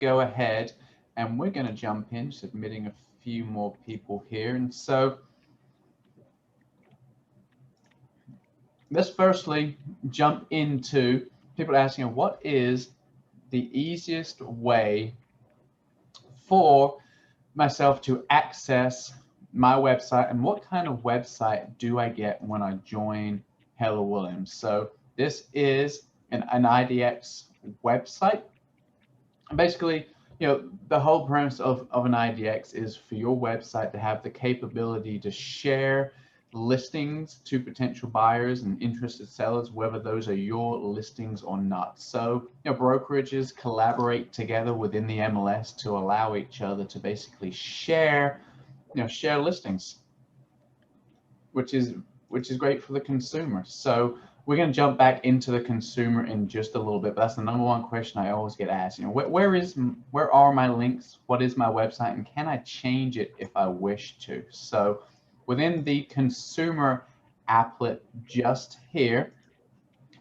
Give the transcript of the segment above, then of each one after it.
go ahead and we're going to jump in, just admitting a few more people here. And so let's firstly jump into people asking, what is the easiest way for myself to access my website, and what kind of website do I get when I join Keller Williams? So this is an IDX website. Basically, the whole premise of an IDX is for your website to have the capability to share listings to potential buyers and interested sellers, whether those are your listings or not. So, brokerages collaborate together within the MLS to allow each other to basically share listings, which is great for the consumer. So we're going to jump back into the consumer in just a little bit, but that's the number one question I always get asked. Where are my links? What is my website? And can I change it if I wish to? So within the consumer applet just here,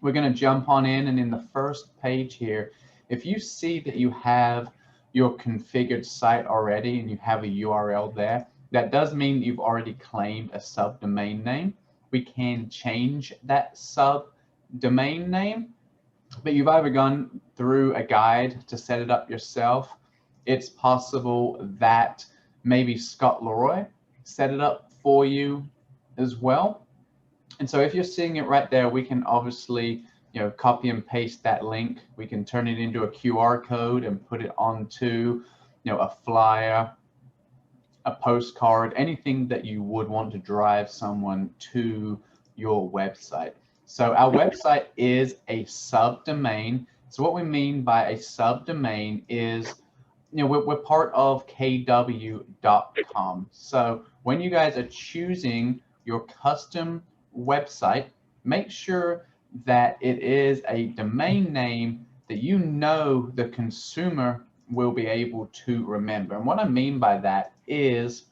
we're going to jump on in, and in the first page here, if you see that you have your configured site already and you have a URL there, that does mean you've already claimed a subdomain name. We can change that subdomain name, but you've either gone through a guide to set it up yourself. It's possible that maybe Scott Leroy set it up for you as well. And so if you're seeing it right there, we can obviously copy and paste that link. We can turn it into a QR code and put it onto a flyer, a postcard, anything that you would want to drive someone to your website. So our website is a subdomain. So what we mean by a subdomain is, we're part of kw.com. So when you guys are choosing your custom website, make sure that it is a domain name that the consumer will be able to remember. And what I mean by that is,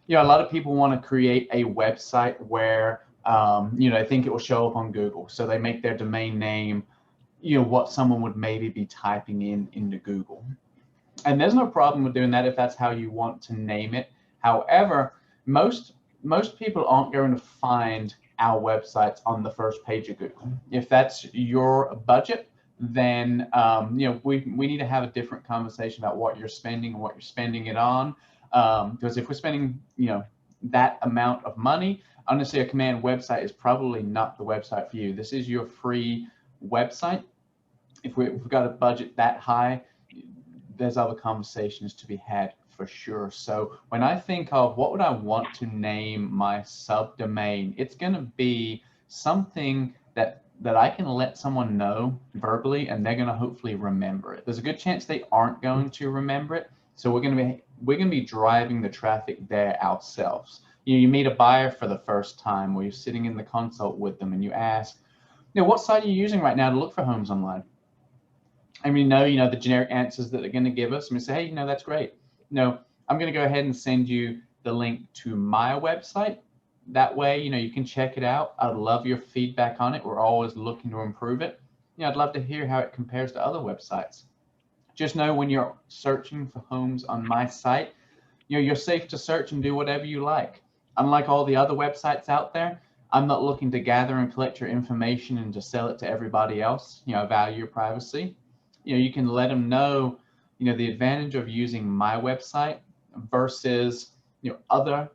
a lot of people want to create a website where, they think it will show up on Google. So they make their domain name, what someone would maybe be typing into Google. And there's no problem with doing that if that's how you want to name it. However, most people aren't going to find our websites on the first page of Google. If that's your budget, then we need to have a different conversation about what you're spending and what you're spending it on. Because if we're spending that amount of money, honestly, a command website is probably not the website for you. This is your free website. If we've got a budget that high, there's other conversations to be had for sure. So when I think of what would I want to name my subdomain, it's going to be something that I can let someone know verbally, and they're going to hopefully remember it. There's a good chance they aren't going to remember it, so we're going to be driving the traffic there ourselves. You meet a buyer for the first time, or you're sitting in the consult with them, and you ask, what site are you using right now to look for homes online? And we know, the generic answers that they're going to give us, and we say, hey, that's great. I'm going to go ahead and send you the link to my website. That way, you can check it out. I'd love your feedback on it. We're always looking to improve it. I'd love to hear how it compares to other websites. Just know when you're searching for homes on my site, you're safe to search and do whatever you like. Unlike all the other websites out there, I'm not looking to gather and collect your information and to sell it to everybody else. I value your privacy. You can let them know, the advantage of using my website versus, other,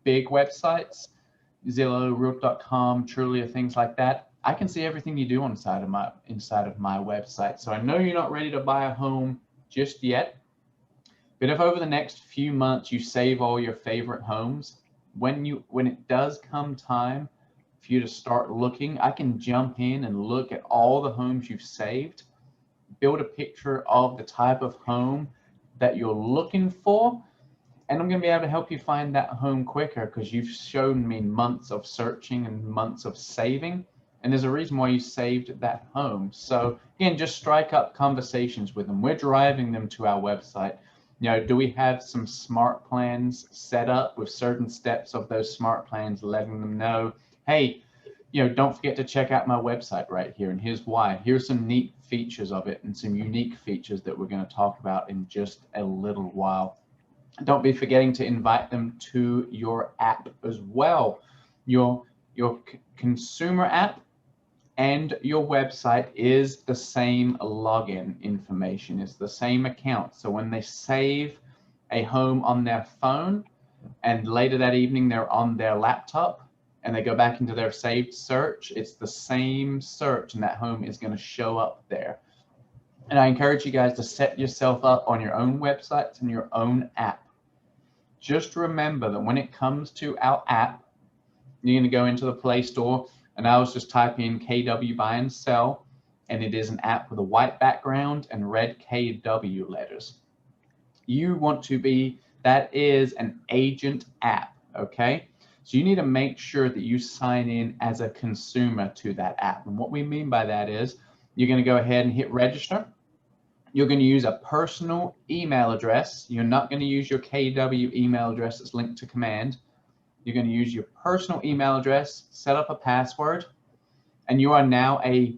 big websites, Zillow, Realtor.com, Trulia, things like that. I can see everything you do inside of my website. So I know you're not ready to buy a home just yet, but if over the next few months you save all your favorite homes, when it does come time for you to start looking, I can jump in and look at all the homes you've saved, build a picture of the type of home that you're looking for, and I'm going to be able to help you find that home quicker because you've shown me months of searching and months of saving, and there's a reason why you saved that home. So again, just strike up conversations with them. We're driving them to our website. Do we have some smart plans set up with certain steps of those smart plans, letting them know, hey, don't forget to check out my website right here. And here's why. Here's some neat features of it and some unique features that we're going to talk about in just a little while. Don't be forgetting to invite them to your app as well. Your consumer app and your website is the same login information. It's the same account. So when they save a home on their phone and later that evening they're on their laptop and they go back into their saved search, it's the same search and that home is going to show up there. And I encourage you guys to set yourself up on your own websites and your own app. Just remember that when it comes to our app, you're going to go into the Play Store, and I was just typing in KW Buy and Sell, and it is an app with a white background and red KW letters. You want to be, that is an agent app, okay? So you need to make sure that you sign in as a consumer to that app. And what we mean by that is you're going to go ahead and hit register. You're going to use a personal email address. You're not going to use your KW email address that's linked to Command. You're going to use your personal email address, set up a password, and you are now a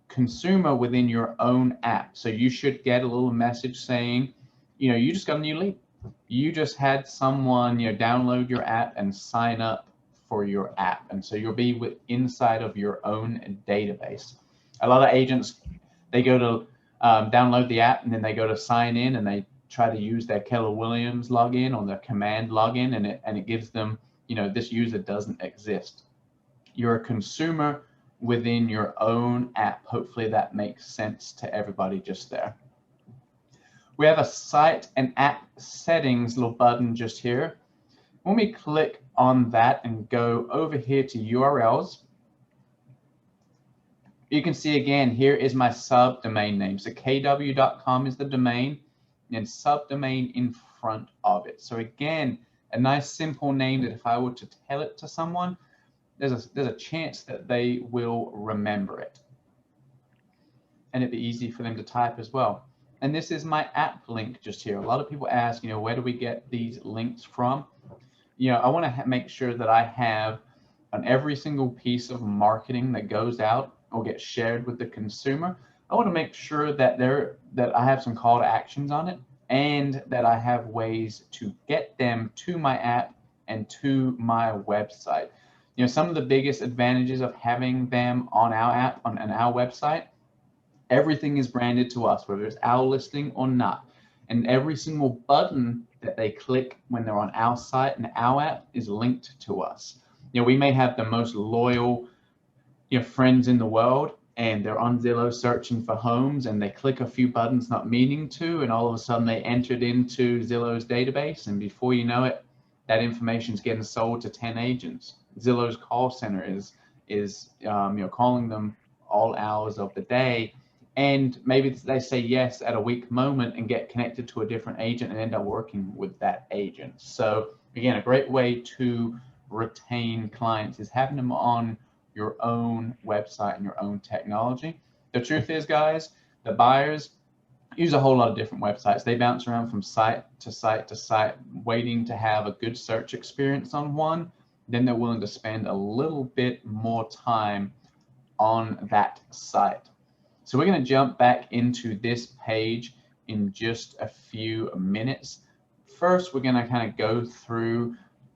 consumer within your own app. So you should get a little message saying, you just got a new lead. You just had someone, download your app and sign up for your app. And so you'll be inside of your own database. A lot of agents, they go to download the app and then they go to sign in and they try to use their Keller Williams login or their Command login, and it gives them, this user doesn't exist. You're a consumer within your own app. Hopefully that makes sense to everybody just there. We have a site and app settings little button just here. When we click on that and go over here to URLs, you can see again, here is my subdomain name. So kw.com is the domain and subdomain in front of it. So again, a nice simple name that if I were to tell it to someone, there's a chance that they will remember it. And it'd be easy for them to type as well. And this is my app link just here. A lot of people ask, where do we get these links from? I want to make sure that I have on every single piece of marketing that goes out or gets shared with the consumer, I want to make sure that I have some call to actions on it and that I have ways to get them to my app and to my website. Some of the biggest advantages of having them on our app, on our website, everything is branded to us, whether it's our listing or not. And every single button that they click when they're on our site and our app is linked to us. We may have the most loyal friends in the world, and they're on Zillow searching for homes, and they click a few buttons not meaning to, and all of a sudden they entered into Zillow's database, and before you know it, that information is getting sold to 10 agents. Zillow's call center is calling them all hours of the day, and maybe they say yes at a weak moment and get connected to a different agent and end up working with that agent. So again, a great way to retain clients is having them on your own website and your own technology. The truth is, guys, the buyers use a whole lot of different websites. They bounce around from site to site to site, waiting to have a good search experience on one. Then they're willing to spend a little bit more time on that site. So we're going to jump back into this page in just a few minutes. First, we're going to kind of go through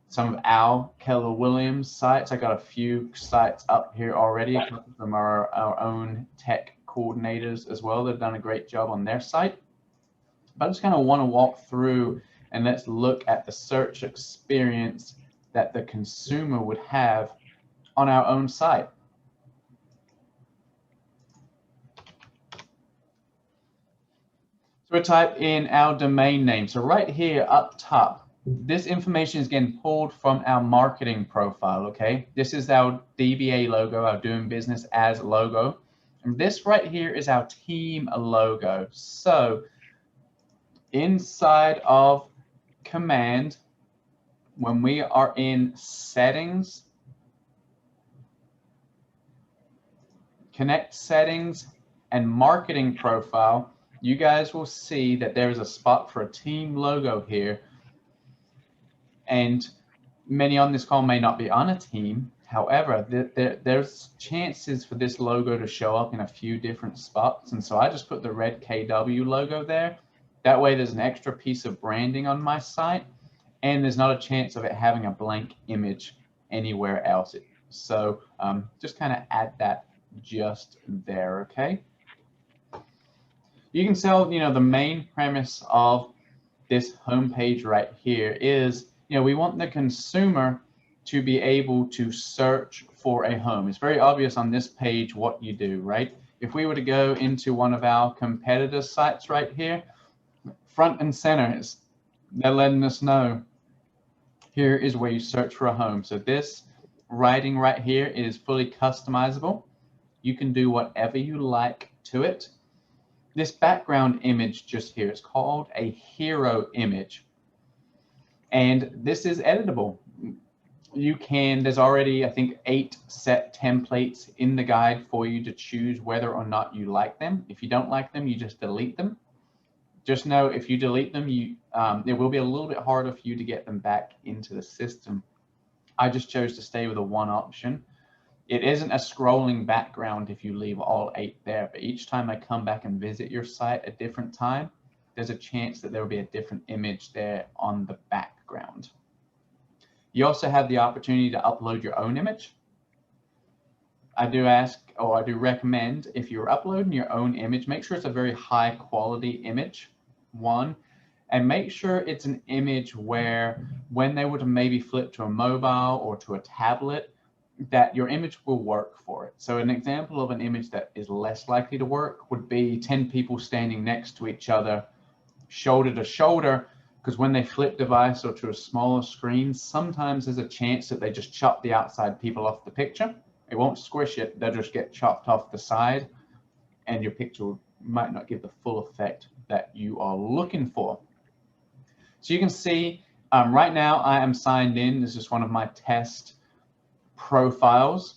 some of our Keller Williams sites. I got a few sites up here already. A couple of them are our own tech coordinators as well. They've done a great job on their site. But I just kind of want to walk through and let's look at the search experience that the consumer would have on our own site. So we type in our domain name. So right here up top, this information is getting pulled from our marketing profile, okay? This is our DBA logo, our doing business as logo. And this right here is our team logo. So inside of Command, when we are in settings, connect settings and marketing profile, you guys will see that there is a spot for a team logo here. And many on this call may not be on a team. However, there's chances for this logo to show up in a few different spots. And so I just put the red KW logo there. That way there's an extra piece of branding on my site, and there's not a chance of it having a blank image anywhere else. So just kind of add that just there, okay? You can tell, the main premise of this homepage right here is, we want the consumer to be able to search for a home. It's very obvious on this page what you do, right? If we were to go into one of our competitor sites right here, front and center, they're letting us know here is where you search for a home. So this writing right here is fully customizable. You can do whatever you like to it. This background image just here is called a hero image. And this is editable. There's already, I think, 8 set templates in the guide for you to choose whether or not you like them. If you don't like them, you just delete them. Just know if you delete them, it will be a little bit harder for you to get them back into the system. I just chose to stay with the one option. It isn't a scrolling background if you leave all 8 there, but each time I come back and visit your site a different time, there's a chance that there will be a different image there on the background. You also have the opportunity to upload your own image. I do recommend, if you're uploading your own image, make sure it's a very high quality image, one, and make sure it's an image where when they were to maybe flip to a mobile or to a tablet, that your image will work for it. So an example of an image that is less likely to work would be 10 people standing next to each other, shoulder to shoulder, because when they flip device or to a smaller screen, sometimes there's a chance that they just chop the outside people off the picture. It won't squish it, they'll just get chopped off the side, and your picture might not give the full effect that you are looking for. So you can see right now I am signed in. This is one of my test profiles.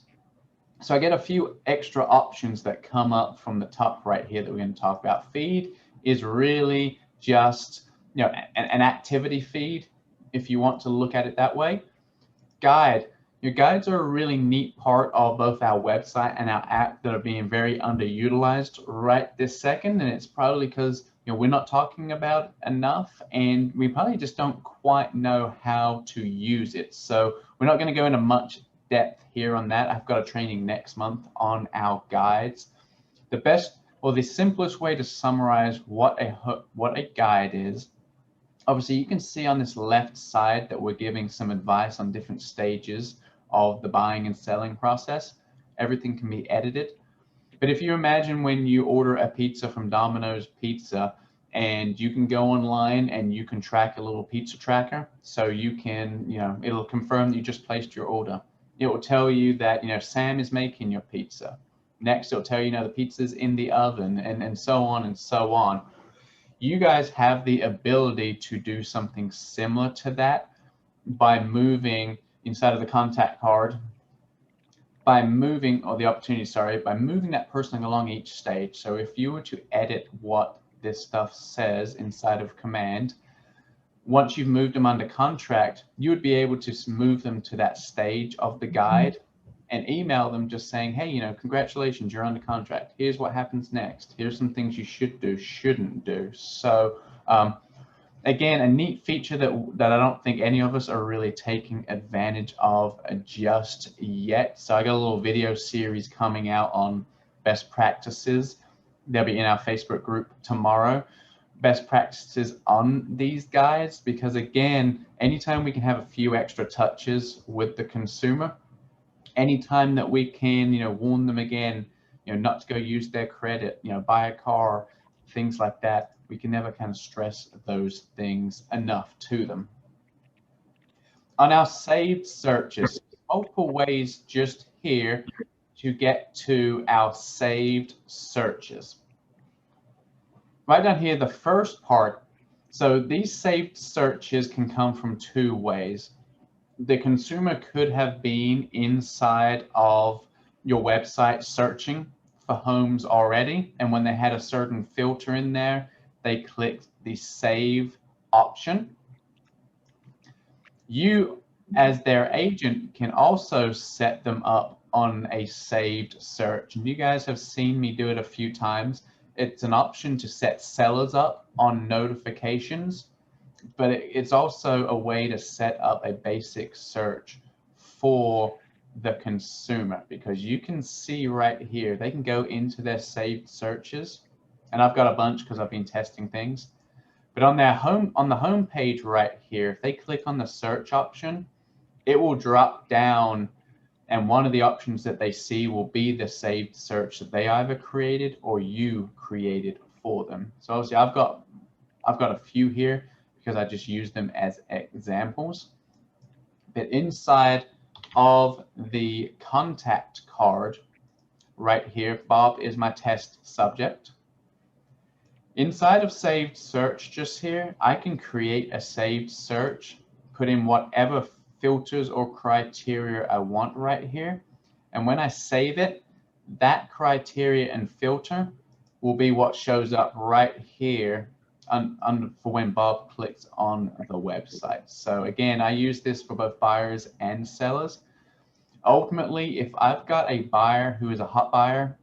So I get a few extra options that come up from the top right here that we're going to talk about. Feed is really just an activity feed, if you want to look at it that way. Guide. Your guides are a really neat part of both our website and our app that are being very underutilized right this second, and it's probably because we're not talking about it enough, and we probably just don't quite know how to use it. So we're not going to go into much depth here on that. I've got a training next month on our guides. The simplest way to summarize what a guide is, obviously you can see on this left side that we're giving some advice on different stages of the buying and selling process. Everything can be edited. But if you imagine when you order a pizza from Domino's Pizza, and you can go online and you can track a little pizza tracker, so you can, it'll confirm that you just placed your order. It will tell you that, Sam is making your pizza. Next, it'll tell you, the pizza's in the oven, and so on and so on. You guys have the ability to do something similar to that by moving inside of the contact card, by moving that person along each stage. So if you were to edit what this stuff says inside of command, once you've moved them under contract, you would be able to move them to that stage of the guide and email them just saying, hey, congratulations, you're under contract. Here's what happens next. Here's some things you should do, shouldn't do. So again, a neat feature that I don't think any of us are really taking advantage of just yet. So I got a little video series coming out on best practices. They'll be in our Facebook group tomorrow. Best practices on these guides, because again, anytime we can have a few extra touches with the consumer, anytime that we can, warn them again, not to go use their credit, buy a car, things like that, we can never kind of stress those things enough to them. On our saved searches, multiple ways just here to get to our saved searches. Right down here, the first part, so these saved searches can come from 2 ways. The consumer could have been inside of your website searching for homes already, and when they had a certain filter in there, they clicked the save option. You as their agent can also set them up on a saved search. And you guys have seen me do it a few times. It's an option to set sellers up on notifications, but it's also a way to set up a basic search for the consumer, because you can see right here, they can go into their saved searches, and I've got a bunch because I've been testing things. But on the home page right here, if they click on the search option, it will drop down, and one of the options that they see will be the saved search that they either created or you created for them. So obviously I've got a few here because I just use them as examples. But inside of the contact card right here, Bob is my test subject. Inside of saved search just here, I can create a saved search, put in whatever filters or criteria I want right here. And when I save it, that criteria and filter will be what shows up right here for when Bob clicks on the website. So again, I use this for both buyers and sellers. Ultimately, if I've got a buyer who is a hot buyer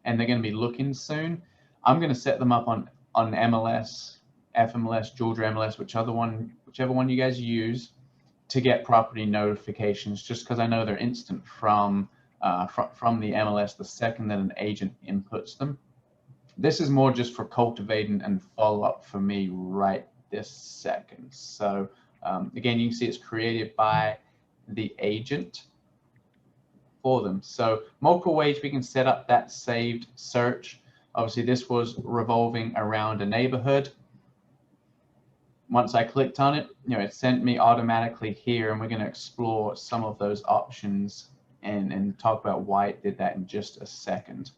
and they're going to be looking soon, I'm going to set them up on MLS, FMLS, Georgia MLS, whichever one you guys use, to get property notifications, just because I know they're instant from the MLS the second that an agent inputs them. This is more just for cultivating and follow-up for me right this second. So again, you can see it's created by the agent for them. So multiple ways we can set up that saved search. Obviously, this was revolving around a neighborhood. Once I clicked on it, it sent me automatically here, and we're going to explore some of those options and talk about why it did that in just a second.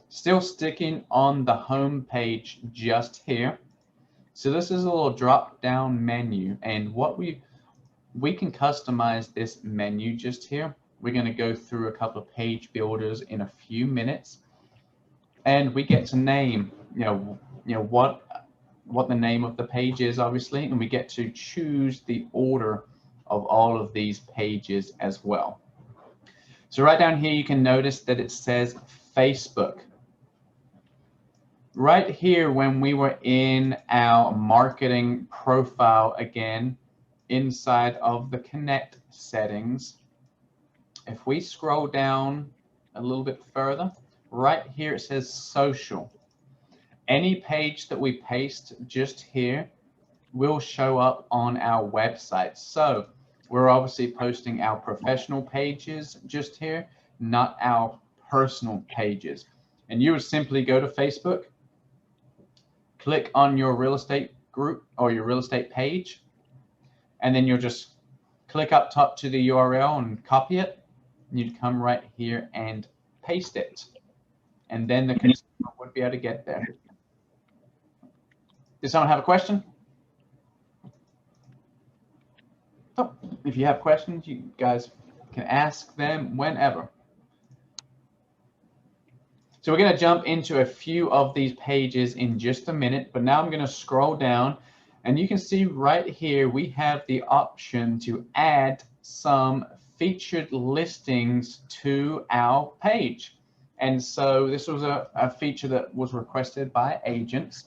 Still sticking on the home page just here. So this is a little drop down menu, and what we can customize this menu just here. We're going to go through a couple of page builders in a few minutes, and we get to name what the name of the page is, obviously, and we get to choose the order of all of these pages as well. So right down here, you can notice that it says Facebook. Right here, when we were in our marketing profile again, inside of the Connect settings, if we scroll down a little bit further, right here it says social. Any page that we paste just here will show up on our website. So we're obviously posting our professional pages just here, not our personal pages. And you would simply go to Facebook, click on your real estate group or your real estate page, and then you'll just click up top to the URL and copy it. And you'd come right here and paste it. And then the consumer would be able to get there. Does someone have a question? Oh, if you have questions, you guys can ask them whenever. So we're going to jump into a few of these pages in just a minute, but now I'm going to scroll down, and you can see right here we have the option to add some featured listings to our page. And so this was a feature that was requested by agents.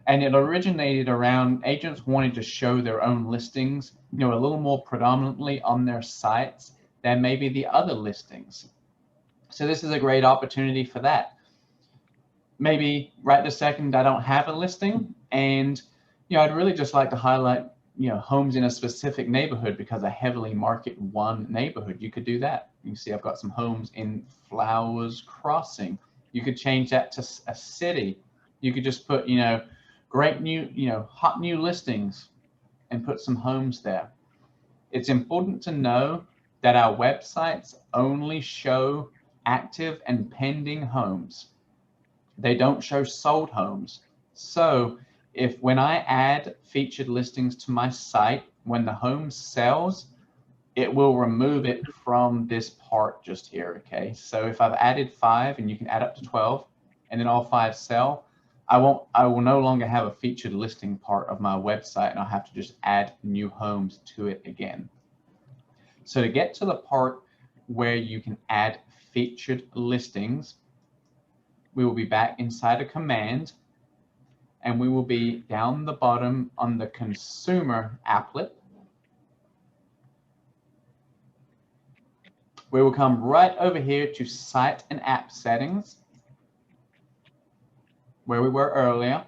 And it originated around agents wanting to show their own listings, a little more predominantly on their sites than maybe the other listings. So this is a great opportunity for that. Maybe right this second I don't have a listing, and I'd really just like to highlight homes in a specific neighborhood because I heavily market one neighborhood. You could do that. You can see I've got some homes in Flowers Crossing. You could change that to a city. You could just put great new hot new listings and put some homes there. It's important to know that our websites only show active and pending homes. They don't show sold homes. So when I add featured listings to my site, when the home sells, it will remove it from this part just here, okay? So if I've added 5, and you can add up to 12, and then all 5 sell, I will no longer have a featured listing part of my website, and I'll have to just add new homes to it again. So to get to the part where you can add featured listings, we will be back inside a command, and we will be down the bottom on the consumer applet. We will come right over here to site and app settings, where we were earlier.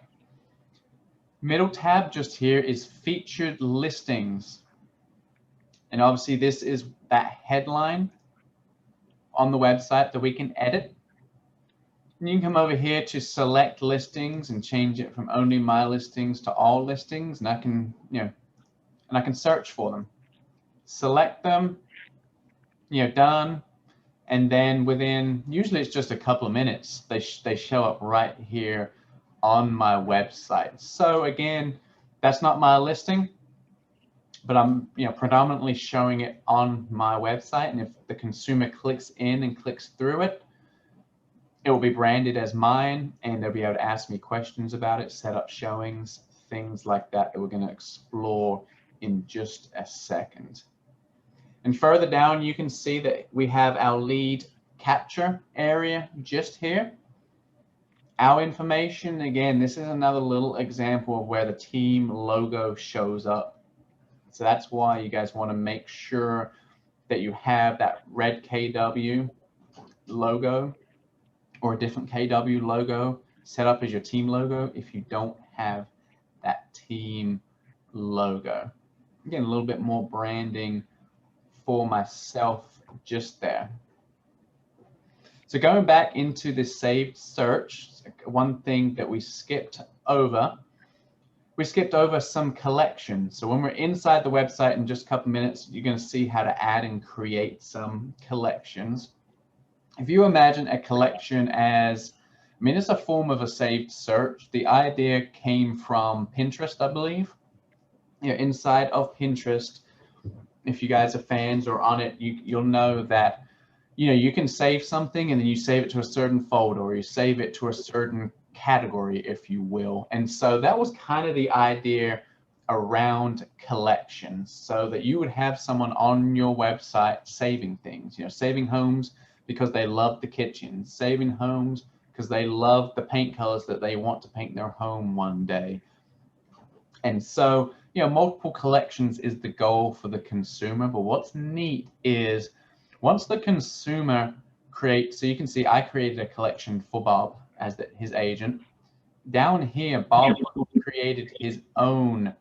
Middle tab just here is featured listings. And obviously this is that headline on the website that we can edit. And you can come over here to select listings and change it from only my listings to all listings. And I can, I can search for them. Select them, done. And then within, usually it's just a couple of minutes, they show up right here on my website. So again, that's not my listing, but I'm predominantly showing it on my website. And if the consumer clicks in and clicks through it, it will be branded as mine, and they'll be able to ask me questions about it, set up showings, things like that we're going to explore in just a second. And further down, you can see that we have our lead capture area just here. Our information, again, this is another little example of where the team logo shows up. So that's why you guys want to make sure that you have that red KW logo or a different KW logo set up as your team logo if you don't have that team logo. Again, a little bit more branding for myself just there. So going back into the saved search, one thing that we skipped over some collections. So when we're inside the website in just a couple minutes, you're going to see how to add and create some collections. If you imagine a collection as, it's a form of a saved search. The idea came from Pinterest, I believe. Inside of Pinterest, if you guys are fans or on it, you'll know that you can save something and then you save it to a certain folder, or you save it to a certain category, if you will. And so that was kind of the idea around collections, so that you would have someone on your website saving things, saving homes because they love the kitchen, saving homes because they love the paint colors that they want to paint their home one day. And so multiple collections is the goal for the consumer. But what's neat is once the consumer creates, so you can see I created a collection for Bob as his agent. Down here, Bob created his own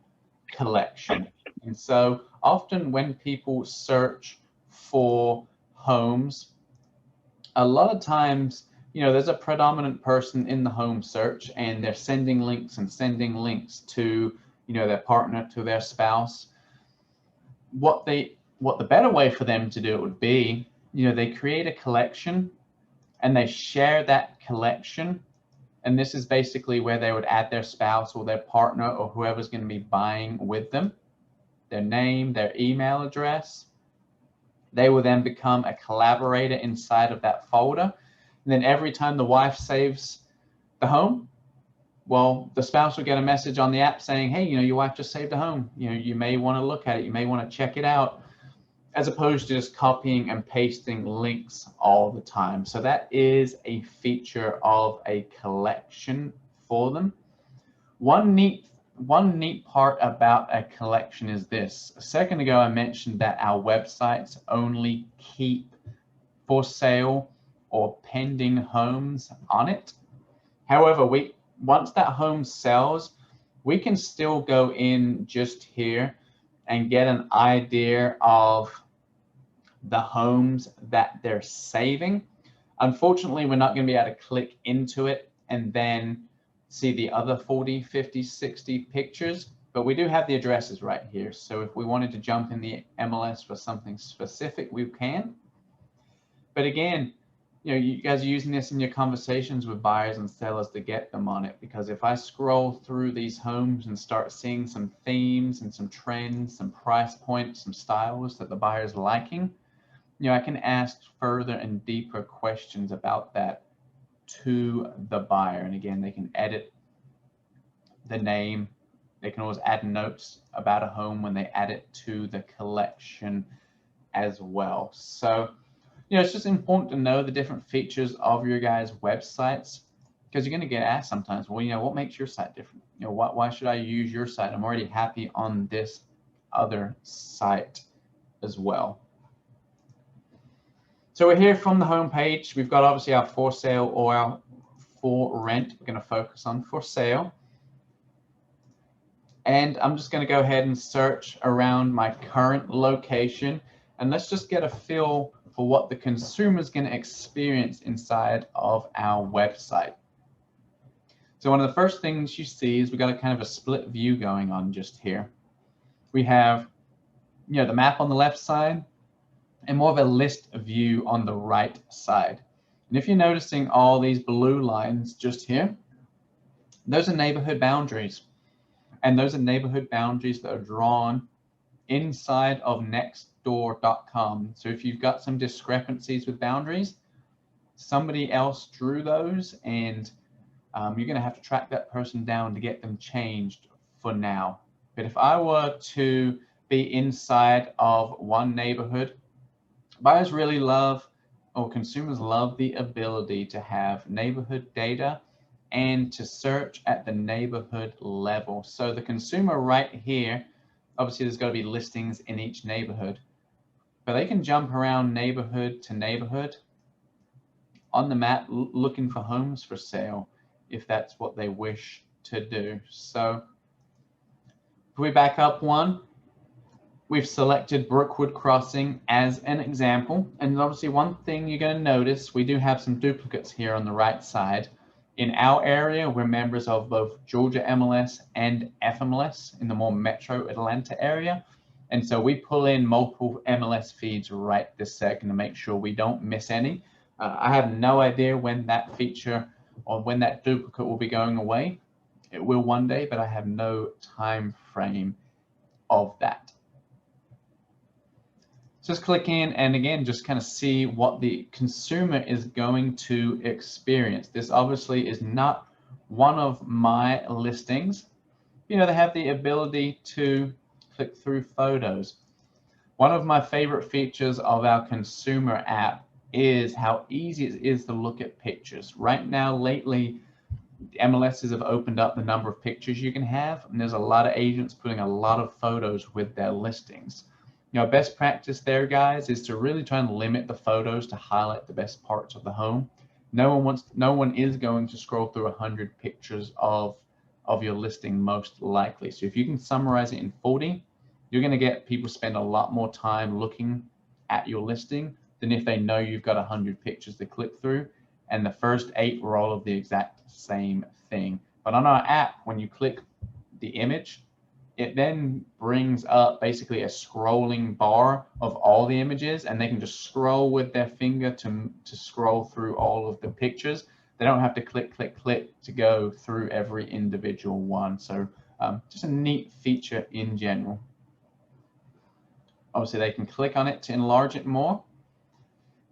collection. And so often when people search for homes, a lot of times, there's a predominant person in the home search, and they're sending links to their partner, to their spouse. What the better way for them to do it would be, they create a collection and they share that collection. And this is basically where they would add their spouse or their partner or whoever's going to be buying with them, their name, their email address. They will then become a collaborator inside of that folder. And then every time the wife saves the home, well, the spouse will get a message on the app saying, hey, your wife just saved a home. You may want to look at it. You may want to check it out, as opposed to just copying and pasting links all the time. So that is a feature of a collection for them. One neat part about a collection is this. A second ago, I mentioned that our websites only keep for sale or pending homes on it. However, once that home sells, we can still go in just here and get an idea of the homes that they're saving. Unfortunately, we're not going to be able to click into it and then see the other 40, 50, 60 pictures, but we do have the addresses right here. So if we wanted to jump in the MLS for something specific, we can. But again, you guys are using this in your conversations with buyers and sellers to get them on it, because if I scroll through these homes and start seeing some themes and some trends, some price points, some styles that the buyer's liking, I can ask further and deeper questions about that to the buyer. And again, they can edit the name. They can always add notes about a home when they add it to the collection as well. So, it's just important to know the different features of your guys' websites, because you're going to get asked sometimes, well, what makes your site different? Why should I use your site? I'm already happy on this other site as well. So we're here from the home page. We've got obviously our for sale or our for rent. We're going to focus on for sale. And I'm just going to go ahead and search around my current location. And let's just get a feel for what the consumer is going to experience inside of our website. So one of the first things you see is we've got a kind of a split view going on just here. We have, the map on the left side and more of a list view on the right side. And if you're noticing all these blue lines just here, those are neighborhood boundaries. And those are neighborhood boundaries that are drawn inside of nextdoor.com. So if you've got some discrepancies with boundaries, somebody else drew those, and you're going to have to track that person down to get them changed for now. But if I were to be inside of one neighborhood, buyers really love, or consumers love, the ability to have neighborhood data and to search at the neighborhood level. So the consumer right here, obviously there's got to be listings in each neighborhood, but they can jump around neighborhood to neighborhood on the map looking for homes for sale if that's what they wish to do. So if we back up one, we've selected Brookwood Crossing as an example. And obviously one thing you're going to notice, we do have some duplicates here on the right side. In our area, we're members of both Georgia MLS and FMLS in the more metro Atlanta area. And so we pull in multiple MLS feeds right this second to make sure we don't miss any. I have no idea when that feature or when that duplicate will be going away. It will one day, but I have no time frame of that. Just click in and again, just kind of see what the consumer is going to experience. This obviously is not one of my listings. They have the ability to click through photos. One of my favorite features of our consumer app is how easy it is to look at pictures. Right now, lately, MLSs have opened up the number of pictures you can have, and there's a lot of agents putting a lot of photos with their listings. Best practice there, guys, is to really try and limit the photos to highlight the best parts of the home. No one is going to scroll through 100 pictures of your listing, most likely. So if you can summarize it in 40, you're going to get people spend a lot more time looking at your listing than if they know you've got 100 pictures to click through, and the first 8 were all of the exact same thing. But on our app, when you click the image, it then brings up basically a scrolling bar of all the images, and they can just scroll with their finger to scroll through all of the pictures. They don't have to click to go through every individual one. So just a neat feature in general. Obviously, they can click on it to enlarge it more.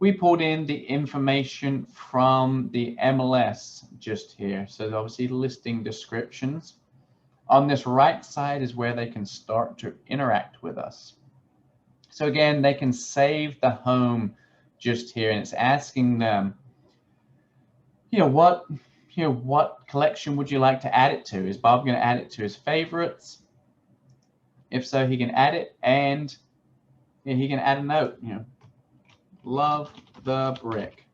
We pulled in the information from the MLS just here. So obviously listing descriptions. On this right side is where they can start to interact with us. So again, they can save the home just here, and it's asking them, what collection would you like to add it to? Is Bob going to add it to his favorites? If so, he can add it, and he can add a note, love the brick.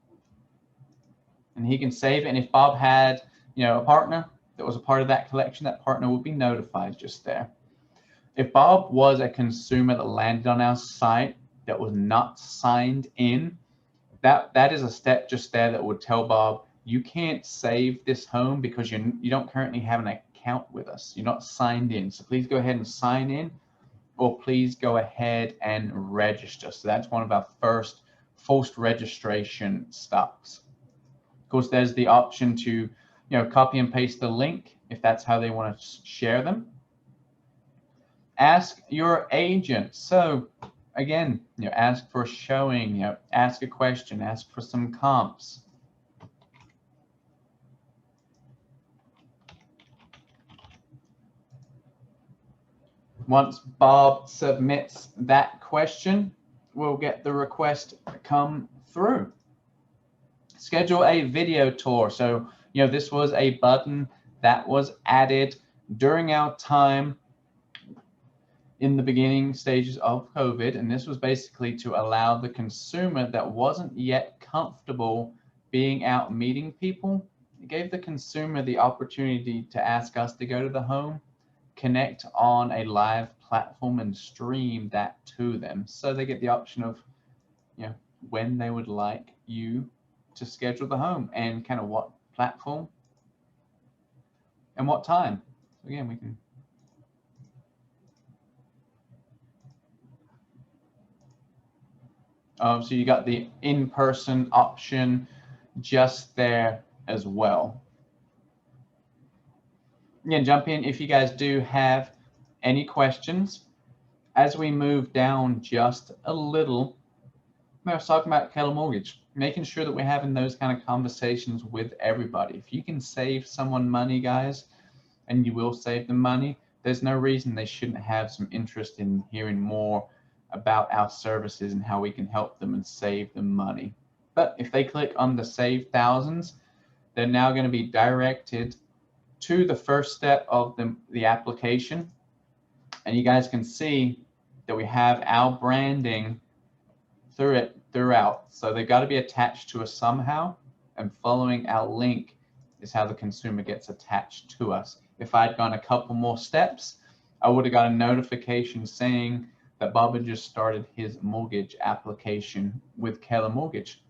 And he can save it, and if Bob had, a partner that was a part of that collection, that partner will be notified just there. If Bob was a consumer that landed on our site that was not signed in, that is a step just there that would tell Bob, you can't save this home because you don't currently have an account with us. You're not signed in. So please go ahead and sign in, or please go ahead and register. So that's one of our first forced registration stops. Of course, there's the option to copy and paste the link if that's how they want to share them. Ask your agent. So again, ask for a showing, ask a question, ask for some comps. Once Bob submits that question, we'll get the request come through. Schedule a video tour. So, this was a button that was added during our time in the beginning stages of COVID. And this was basically to allow the consumer that wasn't yet comfortable being out meeting people. It gave the consumer the opportunity to ask us to go to the home, connect on a live platform, and stream that to them. So they get the option of, when they would like you to schedule the home and kind of what platform and what time. So again, we can so you got the in-person option just there as well. Again, jump in if you guys do have any questions. As we move down just a little, I was talking about Keller Mortgage, making sure that we're having those kind of conversations with everybody. If you can save someone money, guys, and you will save them money, there's no reason they shouldn't have some interest in hearing more about our services and how we can help them and save them money. But if they click on the Save Thousands, they're now going to be directed to the first step of the application. And you guys can see that we have our branding throughout. So they've got to be attached to us somehow, and following our link is how the consumer gets attached to us. If I'd gone a couple more steps, I would have got a notification saying that Bob had just started his mortgage application with Keller Mortgage.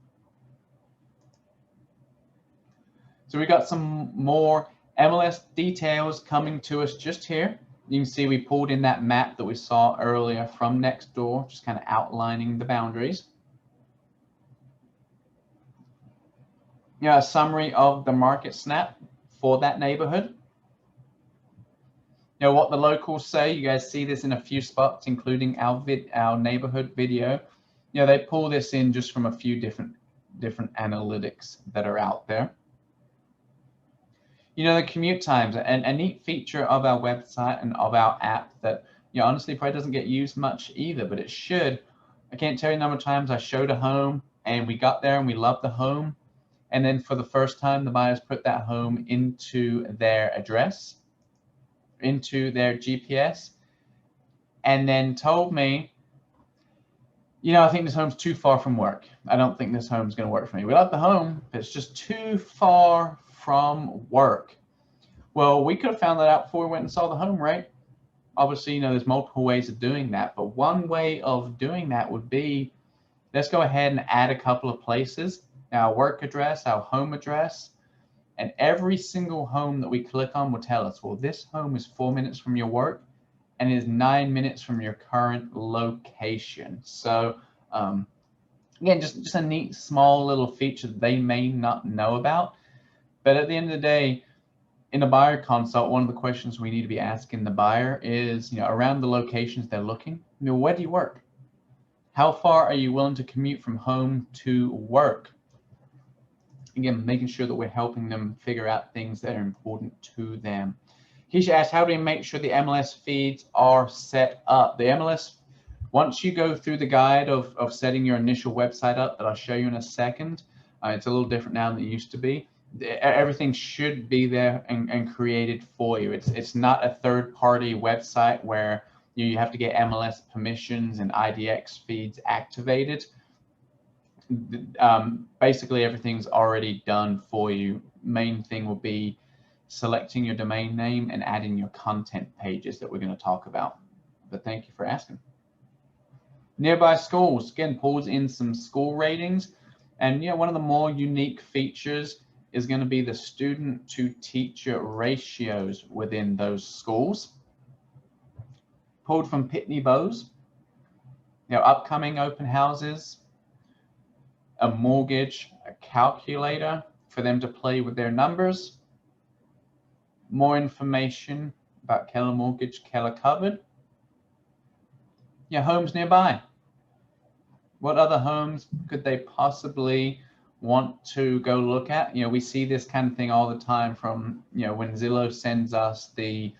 So we got some more MLS details coming to us just here. You can see we pulled in that map that we saw earlier from Nextdoor, just kind of outlining the boundaries. A summary of the market snap for that neighborhood. What the locals say. You guys see this in a few spots, including our neighborhood video. They pull this in just from a few different analytics that are out there. The commute times, and a neat feature of our website and of our app that honestly probably doesn't get used much either, but it should. I can't tell you the number of times I showed a home and we got there and we loved the home, and then for the first time the buyers put that home into their address, into their GPS, and then told me, I think this home's too far from work. I don't think this home's going to work for me. We love the home, but it's just too far from work. Well, we could have found that out before we went and saw the home, right? Obviously, there's multiple ways of doing that, but one way of doing that would be, let's go ahead and add a couple of places, our work address, our home address, and every single home that we click on will tell us, well, this home is 4 minutes from your work and is 9 minutes from your current location. So again, just a neat small little feature that they may not know about. But at the end of the day, in a buyer consult, one of the questions we need to be asking the buyer is, around the locations they're looking, where do you work? How far are you willing to commute from home to work? Again, making sure that we're helping them figure out things that are important to them. Keisha asked, how do we make sure the MLS feeds are set up? The MLS, once you go through the guide of setting your initial website up that I'll show you in a second, it's a little different now than it used to be. Everything should be there and created for you. It's not a third-party website where you have to get MLS permissions and IDX feeds activated. Basically, everything's already done for you. Main thing will be selecting your domain name and adding your content pages that we're going to talk about. But thank you for asking. Nearby schools, again, pulls in some school ratings. And one of the more unique features is going to be the student to teacher ratios within those schools. Pulled from Pitney Bowes, upcoming open houses, a mortgage, a calculator for them to play with their numbers, more information about Keller Mortgage, Keller Covered, homes nearby. What other homes could they possibly want to go look at? We see this kind of thing all the time from, when Zillow sends us the,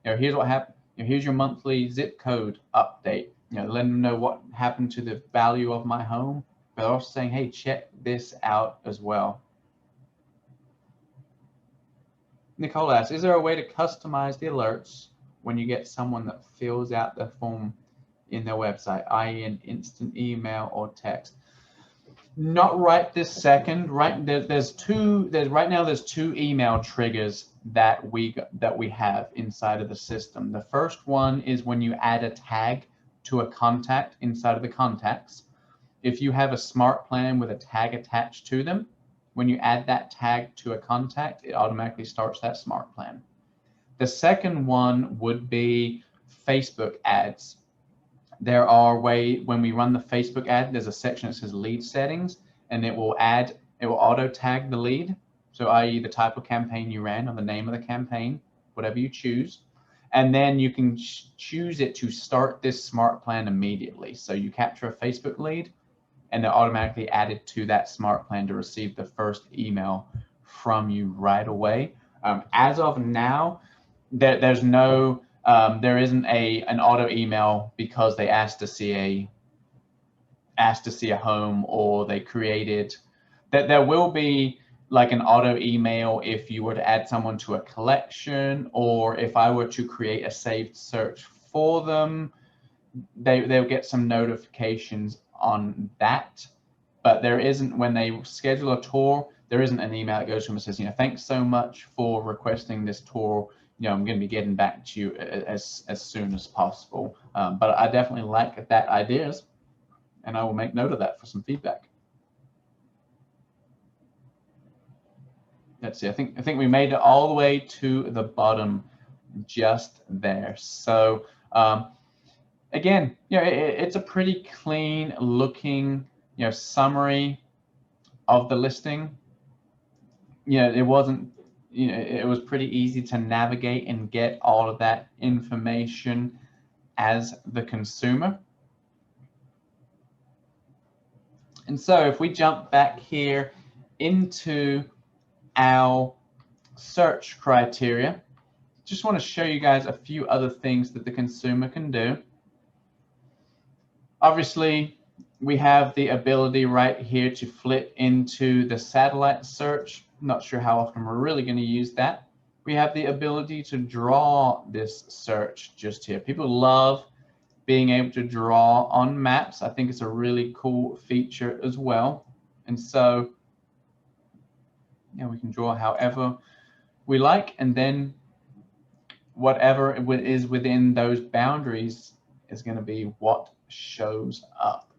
here's what happened. Here's your monthly zip code update. Let them know what happened to the value of my home, but also saying, hey, check this out as well. Nicole asks, is there a way to customize the alerts when you get someone that fills out the form in their website, i.e. an instant email or text? Not right this second. Right there's two email triggers that we have inside of the system. The first one is when you add a tag to a contact inside of the contacts. If you have a smart plan with a tag attached to them, when you add that tag to a contact, it automatically starts that smart plan. The second one would be Facebook ads. There are when we run the Facebook ad, there's a section that says lead settings, and it will auto tag the lead. So i.e. the type of campaign you ran or the name of the campaign, whatever you choose. And then you can choose it to start this smart plan immediately. So you capture a Facebook lead, and they're automatically added to that smart plan to receive the first email from you right away. As of now, there isn't an auto email because they asked to see a home, or they created that. There will be like an auto email if you were to add someone to a collection, or if I were to create a saved search for them, they'll get some notifications on that. But there isn't, when they schedule a tour, there isn't an email that goes to them and says, thanks so much for requesting this tour. I'm going to be getting back to you as soon as possible. But I definitely like that ideas, and I will make note of that for some feedback. Let's see. I think we made it all the way to the bottom just there. So again, it's a pretty clean looking summary of the listing. It wasn't. It was pretty easy to navigate and get all of that information as the consumer. And so if we jump back here into our search criteria, just want to show you guys a few other things that the consumer can do. Obviously, we have the ability right here to flip into the satellite search. Not sure how often we're really going to use that. We have the ability to draw this search just here. People love being able to draw on maps. I think it's a really cool feature as well. And so, we can draw however we like, and then whatever is within those boundaries is going to be what shows up.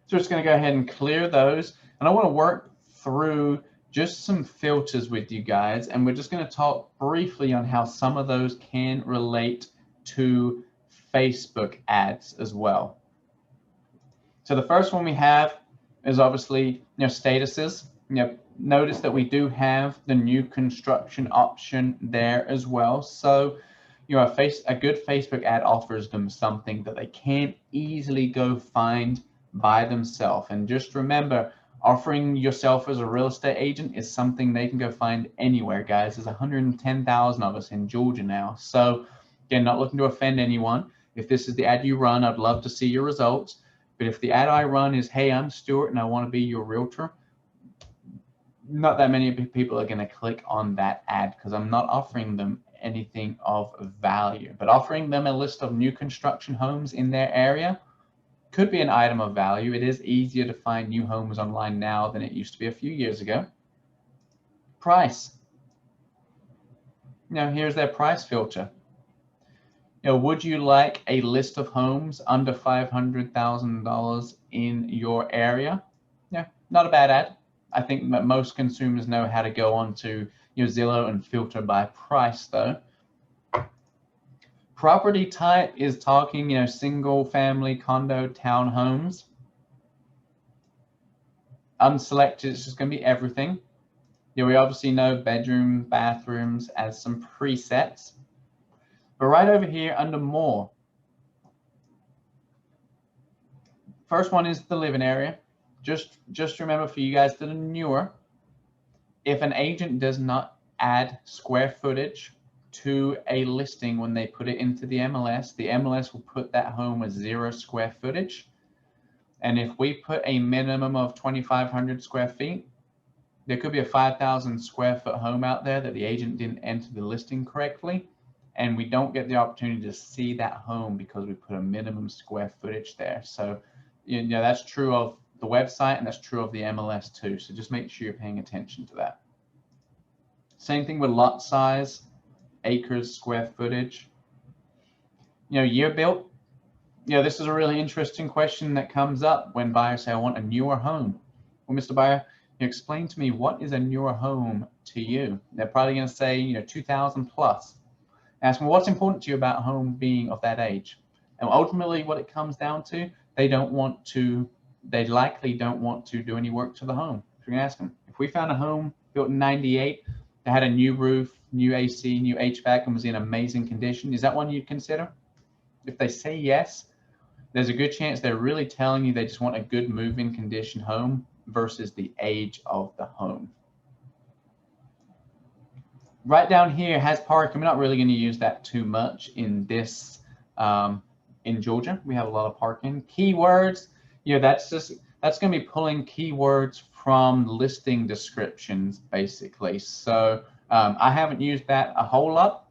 So just going to go ahead and clear those, and I want to work through just some filters with you guys, and we're just going to talk briefly on how some of those can relate to Facebook ads as well. So the first one we have is obviously statuses. Notice that we do have the new construction option there as well. So a good Facebook ad offers them something that they can't easily go find by themselves. And just remember, offering yourself as a real estate agent is something they can go find anywhere, guys. There's 110,000 of us in Georgia now. So again, not looking to offend anyone. If this is the ad you run, I'd love to see your results. But if the ad I run is, hey, I'm Stuart and I want to be your realtor, not that many people are going to click on that ad because I'm not offering them anything of value. But offering them a list of new construction homes in their area could be an item of value. It is easier to find new homes online now than it used to be a few years ago. Price. Here's their price filter. Would you like a list of homes under $500,000 in your area? Yeah, not a bad ad. I think most consumers know how to go on to Zillow and filter by price, though. Property type is talking, single family, condo, townhomes. Unselected is just going to be everything. We obviously know bedroom, bathrooms as some presets. But right over here under more, first one is the living area. Just remember, for you guys that are newer, if an agent does not add square footage to a listing when they put it into the MLS will put that home as 0 square footage. And if we put a minimum of 2,500 square feet, there could be a 5,000 square foot home out there that the agent didn't enter the listing correctly, and we don't get the opportunity to see that home because we put a minimum square footage there. So, you know, that's true of the website and that's true of the MLS too. So just make sure you're paying attention to that. Same thing with lot size, acres, square footage. You know, year built. You know, this is a really interesting question that comes up when buyers say, I want a newer home. Well, Mr. Buyer, you explain to me, what is a newer home to you? They're probably going to say, you know, 2000 plus. Ask them, what's important to you about a home being of that age? And ultimately what it comes down to, they likely don't want to do any work to the home. So you're going to ask them, if we found a home built in 98 that had a new roof, new AC, new HVAC, and was in amazing condition, is that one you'd consider? If they say yes, there's a good chance they're really telling you they just want a good move-in condition home versus the age of the home. Right down here has parking. We're not really going to use that too much in this, in Georgia. We have a lot of parking. Keywords, you know, that's going to be pulling keywords from listing descriptions, basically. So I haven't used that a whole lot,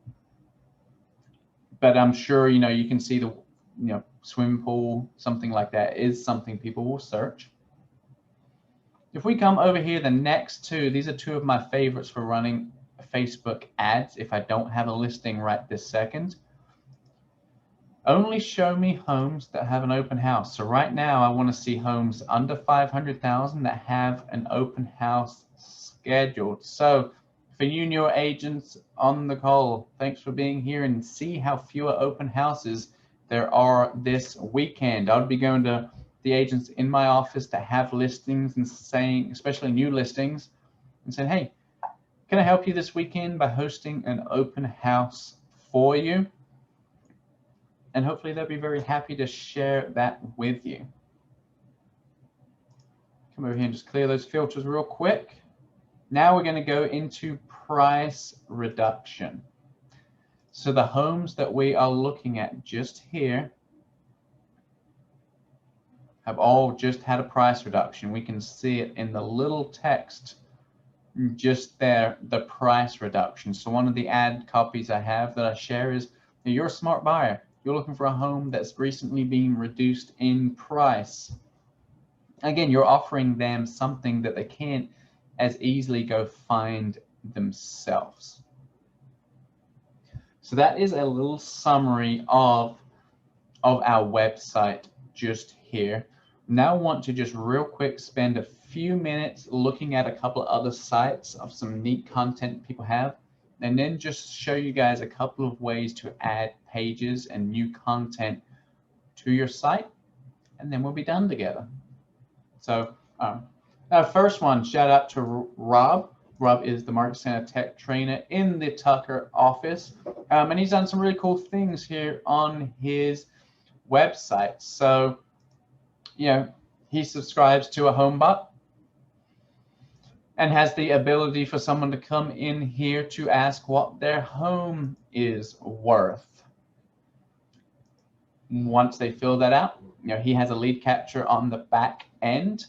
but I'm sure, you know, you can see the, you know, swimming pool, something like that is something people will search. If we come over here, the next two, these are two of my favorites for running Facebook ads if I don't have a listing right this second. Only show me homes that have an open house. So right now I want to see homes under 500,000 that have an open house scheduled. So for you newer agents on the call, thanks for being here, and see how fewer open houses there are this weekend. I would be going to the agents in my office that have listings and saying, especially new listings, and saying, hey, can I help you this weekend by hosting an open house for you? And hopefully they'll be very happy to share that with you. Come over here and just clear those filters real quick. Now we're going to go into price reduction. So the homes that we are looking at just here have all just had a price reduction. We can see it in the little text just there, the price reduction. So one of the ad copies I have that I share is, you're a smart buyer. You're looking for a home that's recently been reduced in price. Again, you're offering them something that they can't as easily go find themselves. So that is a little summary of our website just here. Now I want to just real quick spend a few minutes looking at a couple of other sites of some neat content people have, and then just show you guys a couple of ways to add pages and new content to your site, and then we'll be done together. So first one, shout out to Rob. Rob is the Market Center Tech Trainer in the Tucker office, and he's done some really cool things here on his website. So, you know, he subscribes to a HomeBot and has the ability for someone to come in here to ask what their home is worth. Once they fill that out, you know, he has a lead capture on the back end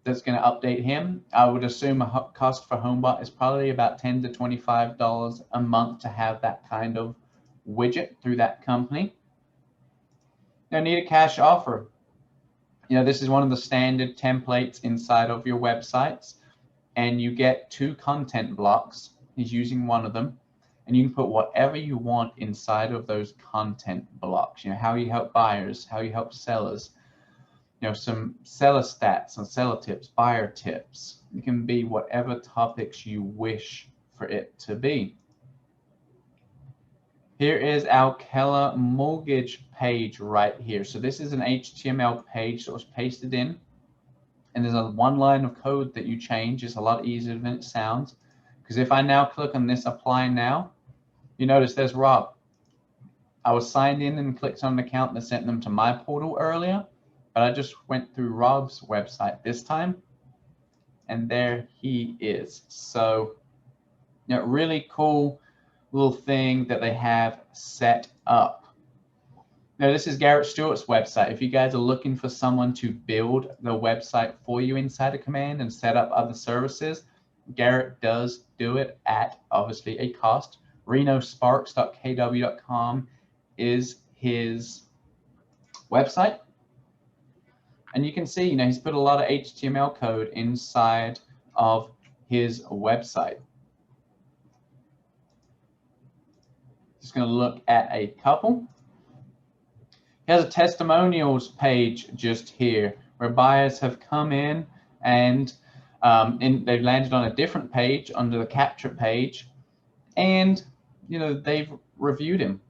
that's going to update him. I would assume a cost for HomeBot is probably about $10 to $25 a month to have that kind of widget through that company. Now, need a cash offer. You know, this is one of the standard templates inside of your websites, and you get 2 content blocks. He's using one of them, and you can put whatever you want inside of those content blocks. You know, how you help buyers, how you help sellers, you know, some seller stats, some seller tips, buyer tips. It can be whatever topics you wish for it to be. Here is our Keller mortgage page right here. So this is an HTML page that was pasted in, and there's one line of code that you change. It's a lot easier than it sounds, because if I now click on this apply now, you notice there's Rob. I was signed in and clicked on an account that sent them to my portal earlier, but I just went through Rob's website this time. and there he is. So, you know, really cool little thing that they have set up. Now, this is Garrett Stewart's website. If you guys are looking for someone to build the website for you inside of Command and set up other services, Garrett does do it at obviously a cost. RenoSparks.kw.com is his website. And you can see, you know, he's put a lot of HTML code inside of his website. Just going to look at a couple. He has a testimonials page just here where buyers have come in and they've landed on a different page under the capture page, and you know, they've reviewed him.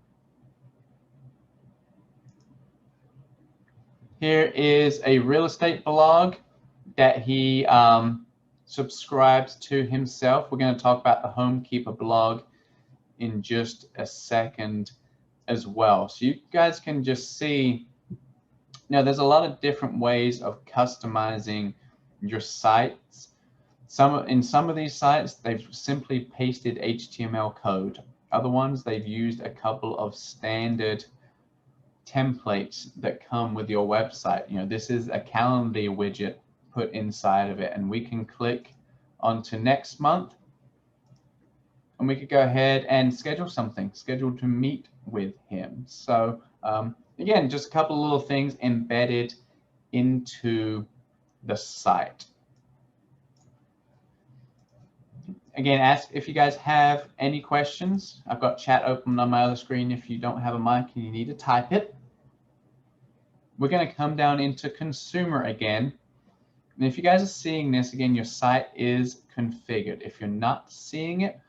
Here is a real estate blog that he subscribes to himself. We're going to talk about the Homekeeper blog in just a second as well. So you guys can just see, now there's a lot of different ways of customizing your sites. In some of these sites, they've simply pasted HTML code. Other ones, they've used a couple of standard templates that come with your website. You know, this is a calendar widget put inside of it, and we can click onto next month, and we could go ahead and schedule something, schedule to meet with him. So again, just a couple of little things embedded into the site. Again, ask if you guys have any questions. I've got chat open on my other screen if you don't have a mic and you need to type it. We're going to come down into consumer again. And if you guys are seeing this, again, your site is configured. If you're not seeing it,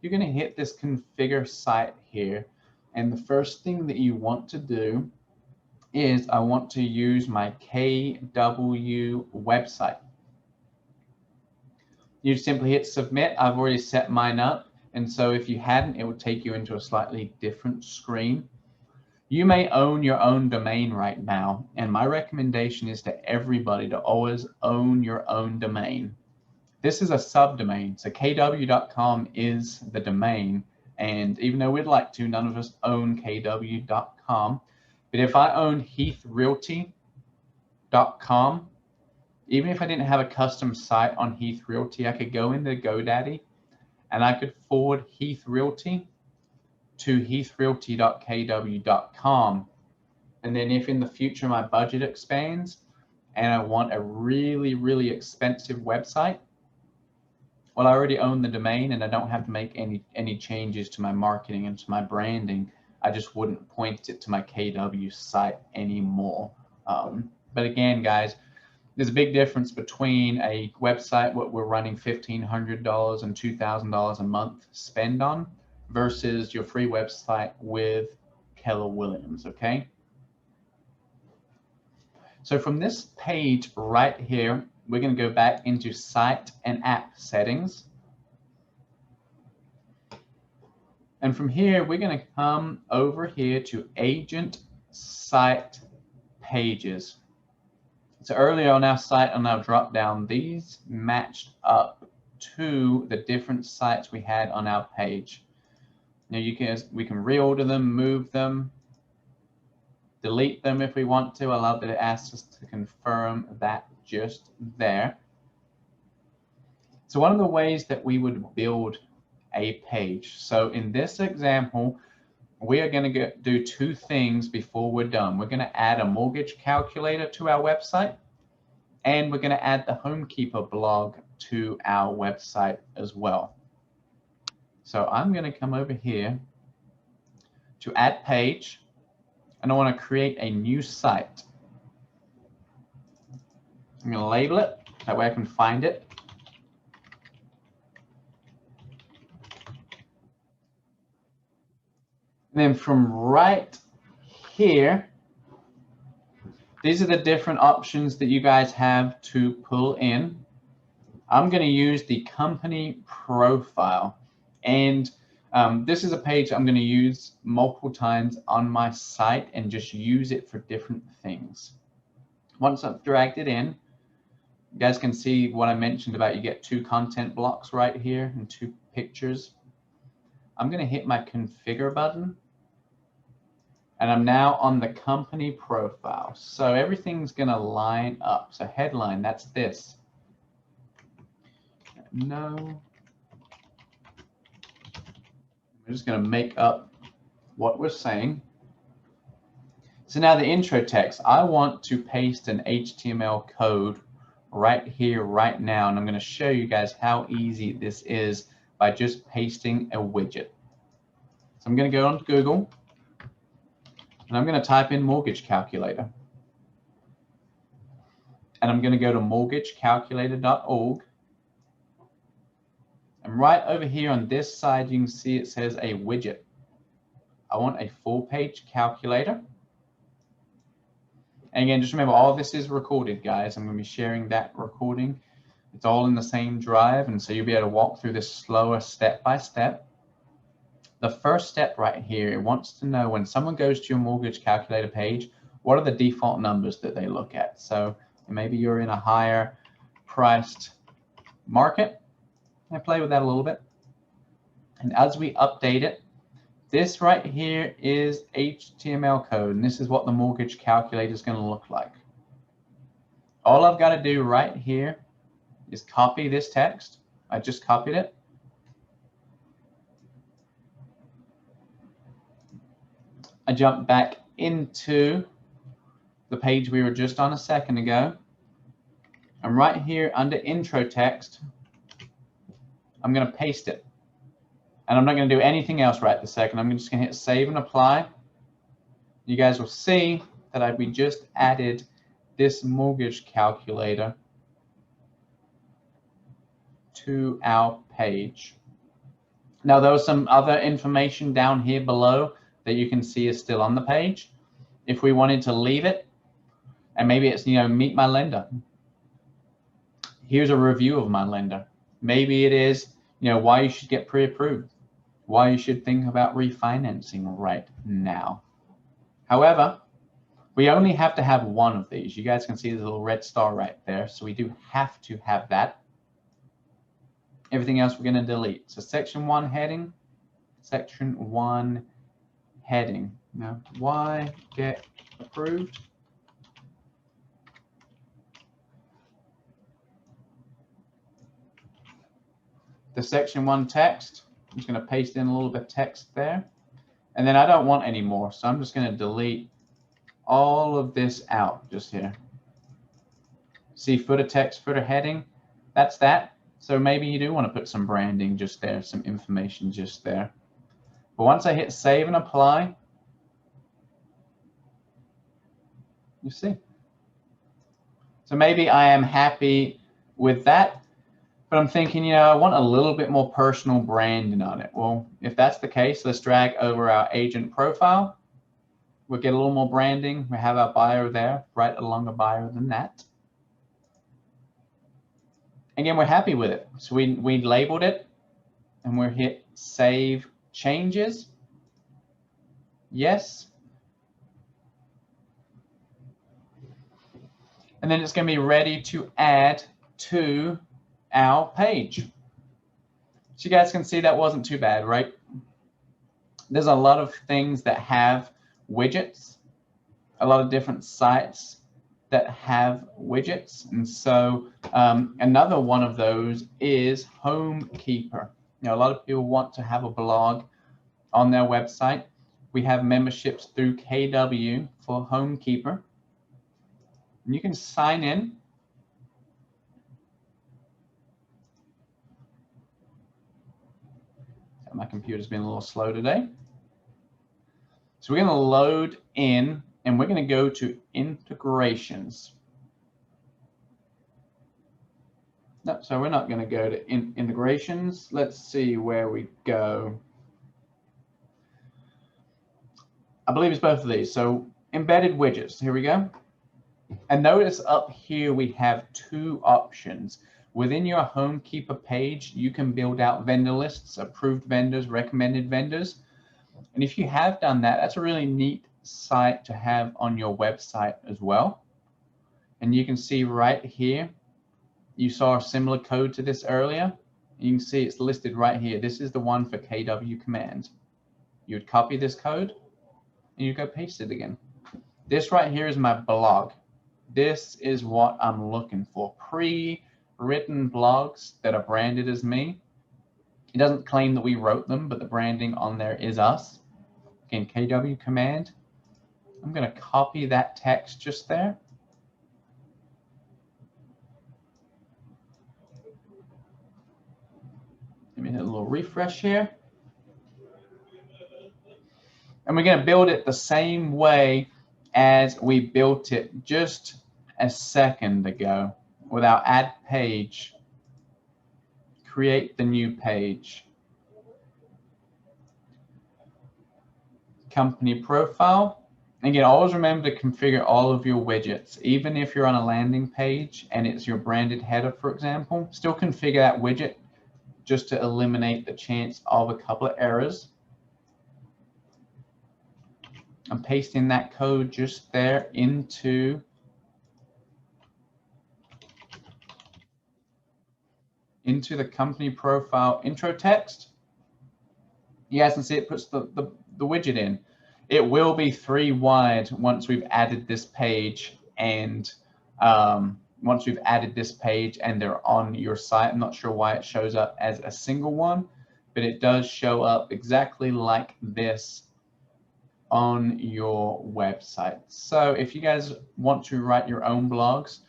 you're going to hit this configure site here. And the first thing that you want to do is I want to use my KW website. You simply hit submit. I've already set mine up. And so if you hadn't, it would take you into a slightly different screen. You may own your own domain right now. And my recommendation is to everybody to always own your own domain. This is a subdomain. So kw.com is the domain. And even though we'd like to, none of us own kw.com. But if I own heathrealty.com, even if I didn't have a custom site on Heath Realty, I could go into GoDaddy and I could forward Heath Realty to heathrealty.kw.com. And then if in the future my budget expands and I want a really, really expensive website, well, I already own the domain and I don't have to make any changes to my marketing and to my branding. I just wouldn't point it to my KW site anymore. But again, guys, there's a big difference between a website, what we're running $1,500 and $2,000 a month spend on, versus your free website with Keller Williams, okay? So from this page right here, we're going to go back into site and app settings. And from here, we're going to come over here to agent site pages. So earlier on our site, on our drop down, these matched up to the different sites we had on our page. Now we can reorder them, move them, delete them if we want to. I love that it asks us to confirm that just there. So one of the ways that we would build a page. So in this example, we are going to do two things before we're done. We're going to add a mortgage calculator to our website, and we're going to add the Homekeeper blog to our website as well. So I'm going to come over here to add page, and I want to create a new site. I'm going to label it, that way I can find it. And then from right here, these are the different options that you guys have to pull in. I'm going to use the company profile. And this is a page I'm going to use multiple times on my site and just use it for different things. Once I've dragged it in, You guys can see what I mentioned about you get 2 content blocks right here and 2 pictures. I'm going to hit my configure button, and I'm now on the company profile. So everything's going to line up. So headline, that's this. No. I'm just going to make up what we're saying. So now the intro text, I want to paste an HTML code right here, right now. And I'm going to show you guys how easy this is by just pasting a widget. So I'm going to go onto Google, and I'm going to type in mortgage calculator. And I'm going to go to mortgagecalculator.org. And right over here on this side, you can see it says a widget. I want a full-page calculator. And again, just remember, all of this is recorded, guys. I'm going to be sharing that recording. It's all in the same drive, and so you'll be able to walk through this slower step by step. The first step right here, it wants to know when someone goes to your mortgage calculator page, what are the default numbers that they look at? So maybe you're in a higher priced market. I play with that a little bit. And as we update it, this right here is HTML code, and this is what the mortgage calculator is going to look like. All I've got to do right here is copy this text. I just copied it. I jump back into the page we were just on a second ago. And right here under intro text, I'm going to paste it. And I'm not going to do anything else right this second. I'm just going to hit save and apply. You guys will see that we just added this mortgage calculator to our page. Now, there was some other information down here below that you can see is still on the page. If we wanted to leave it, and maybe it's, meet my lender. Here's a review of my lender. Maybe it is, why you should get pre-approved, why you should think about refinancing right now. However, we only have to have one of these. You guys can see there's a little red star right there. So we do have to have that. Everything else we're going to delete. So section 1 heading, section 1 heading. Now, why get approved? The section 1 text, I'm just going to paste in a little bit of text there. And then I don't want any more, so I'm just going to delete all of this out just here. See footer text, footer heading, that's that. So maybe you do want to put some branding just there, some information just there. But once I hit save and apply, you see. So maybe I am happy with that. But I'm thinking, I want a little bit more personal branding on it. Well, if that's the case, let's drag over our agent profile. We'll get a little more branding. We have our bio there, right along a bio than that. Again, we're happy with it. So we labeled it, and we'll hit save changes. Yes. And then it's going to be ready to add to our page. So you guys can see that wasn't too bad, right? There's a lot of things that have widgets, a lot of different sites that have widgets. And so another one of those is HomeKeeper. A lot of people want to have a blog on their website. We have memberships through KW for HomeKeeper. And you can sign in. My computer's been a little slow today. So we're going to load in, and we're going to go to integrations. No, so we're not going to go to integrations. Let's see where we go. I believe it's both of these. So embedded widgets, here we go. And notice up here we have 2 options. Within your HomeKeeper page, you can build out vendor lists, approved vendors, recommended vendors. And if you have done that, that's a really neat site to have on your website as well. And you can see right here, you saw a similar code to this earlier. You can see it's listed right here. This is the one for KW command. You would copy this code and you go paste it again. This right here is my blog. This is what I'm looking for. Pre-written blogs that are branded as me. It doesn't claim that we wrote them, but the branding on there is us. Again, KW command. I'm going to copy that text just there. Let me hit a little refresh here. And we're going to build it the same way as we built it just a second ago. With our add page, create the new page. Company profile. Again, always remember to configure all of your widgets. Even if you're on a landing page and it's your branded header, for example, still configure that widget just to eliminate the chance of a couple of errors. I'm pasting that code just there into the company profile intro text. You guys can see it puts the widget in. It will be 3 wide once we've added this page, and they're on your site. I'm not sure why it shows up as a single one, but it does show up exactly like this on your website. So if you guys want to write your own blogs,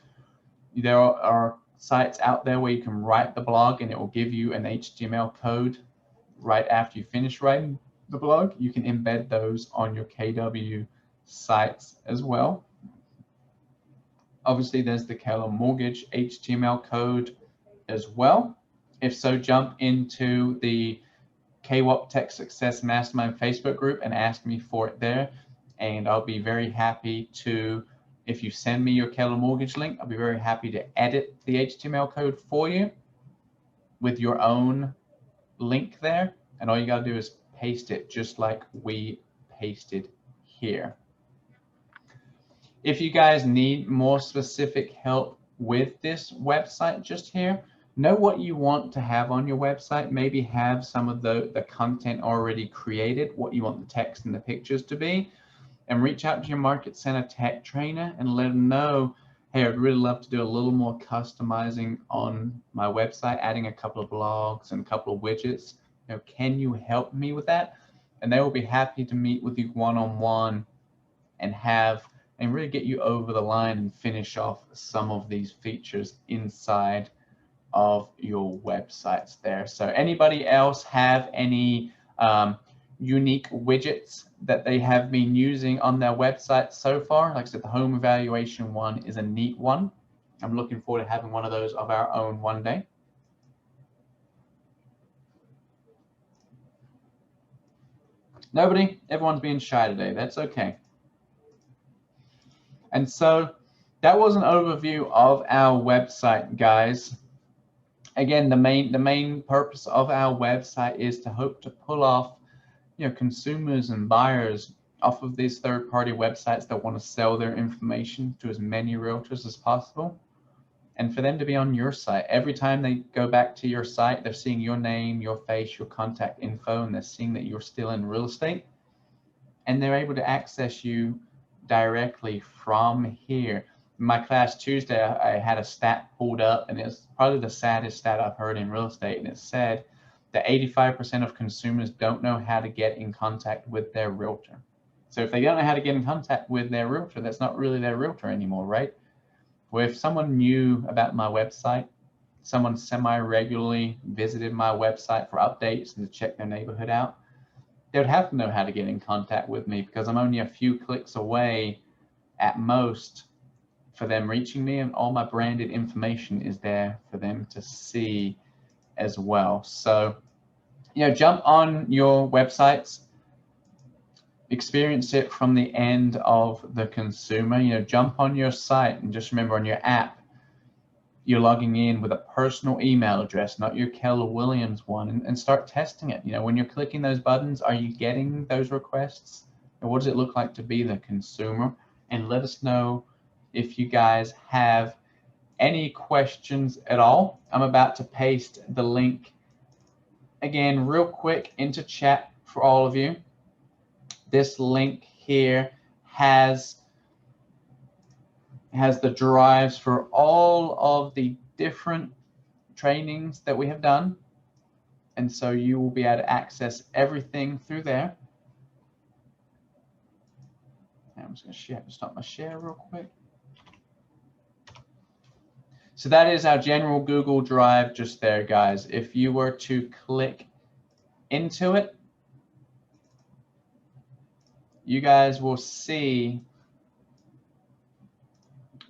there are sites out there where you can write the blog and it will give you an HTML code right after you finish writing the blog. You can embed those on your KW sites as well. Obviously, there's the Keller Mortgage HTML code as well. If so, jump into the KWAP Tech Success Mastermind Facebook group and ask me for it there. And I'll be very happy to, if you send me your Keller Mortgage link, I'll be very happy to edit the HTML code for you with your own link there. And all you got to do is paste it just like we pasted here. If you guys need more specific help with this website just here, know what you want to have on your website. Maybe have some of the content already created, what you want the text and the pictures to be, and reach out to your Market Center tech trainer and let them know, hey, I'd really love to do a little more customizing on my website, adding a couple of blogs and a couple of widgets. You know, can you help me with that? And they will be happy to meet with you one-on-one and really get you over the line and finish off some of these features inside of your websites there. So anybody else have any unique widgets that they have been using on their website so far? Like I said, the home evaluation one is a neat one. I'm looking forward to having one of those of our own one day. Nobody? Everyone's being shy today. That's okay. And so that was an overview of our website, guys. Again, the main purpose of our website is to hope to pull off, you know, consumers and buyers off of these third-party websites that want to sell their information to as many realtors as possible, and for them to be on your site. Every time they go back to your site, they're seeing your name, your face, your contact info, and they're seeing that you're still in real estate, and they're able to access you directly from here. In my class Tuesday, I had a stat pulled up, and it's probably the saddest stat I've heard in real estate, and it said that 85% of consumers don't know how to get in contact with their realtor. So if they don't know how to get in contact with their realtor, that's not really their realtor anymore, right? Well, if someone knew about my website, someone semi-regularly visited my website for updates and to check their neighborhood out, they would have to know how to get in contact with me, because I'm only a few clicks away at most for them reaching me, and all my branded information is there for them to see as well. So, you know, jump on your websites, experience it from the end of the consumer. You know, jump on your site and just remember, on your app, you're logging in with a personal email address, not your Keller Williams one, and start testing it. You know, when you're clicking those buttons, are you getting those requests? And what does it look like to be the consumer? And let us know if you guys have any questions at all. I'm about to paste the link again real quick into chat for all of you. This link here has the drives for all of the different trainings that we have done. And so you will be able to access everything through there. I'm just going to stop my share real quick. So that is our general Google Drive just there, guys. If you were to click into it, you guys will see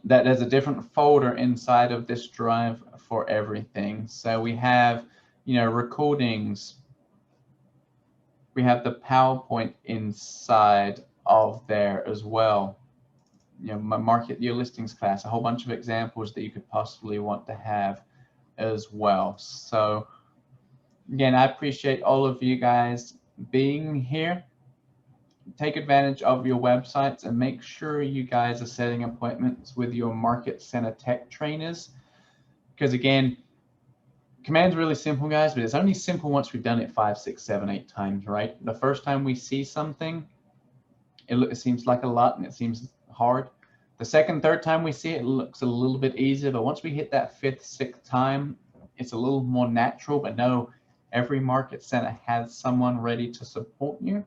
that there's a different folder inside of this drive for everything. So we have, recordings. We have the PowerPoint inside of there as well. My market your listings class, a whole bunch of examples that you could possibly want to have as well. So again, I appreciate all of you guys being here. Take advantage of your websites and make sure you guys are setting appointments with your Market Center tech trainers. Because again, Command's really simple, guys, but it's only simple once we've done it 5, 6, 7, 8 times, right? The first time we see something, it seems like a lot and it seems hard. The second, third time we see it, it looks a little bit easier, but once we hit that 5th, 6th time, it's a little more natural. But no, every Market Center has someone ready to support you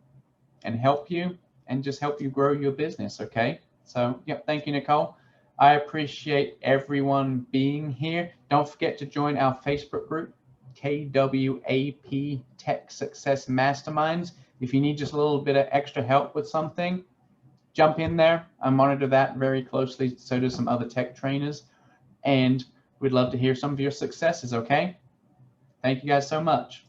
and help you and just help you grow your business, okay? So, yep, thank you, Nicole. I appreciate everyone being here. Don't forget to join our Facebook group, KWAP Tech Success Masterminds. If you need just a little bit of extra help with something, jump in there. I monitor that very closely. So do some other tech trainers. And we'd love to hear some of your successes, okay? Thank you guys so much.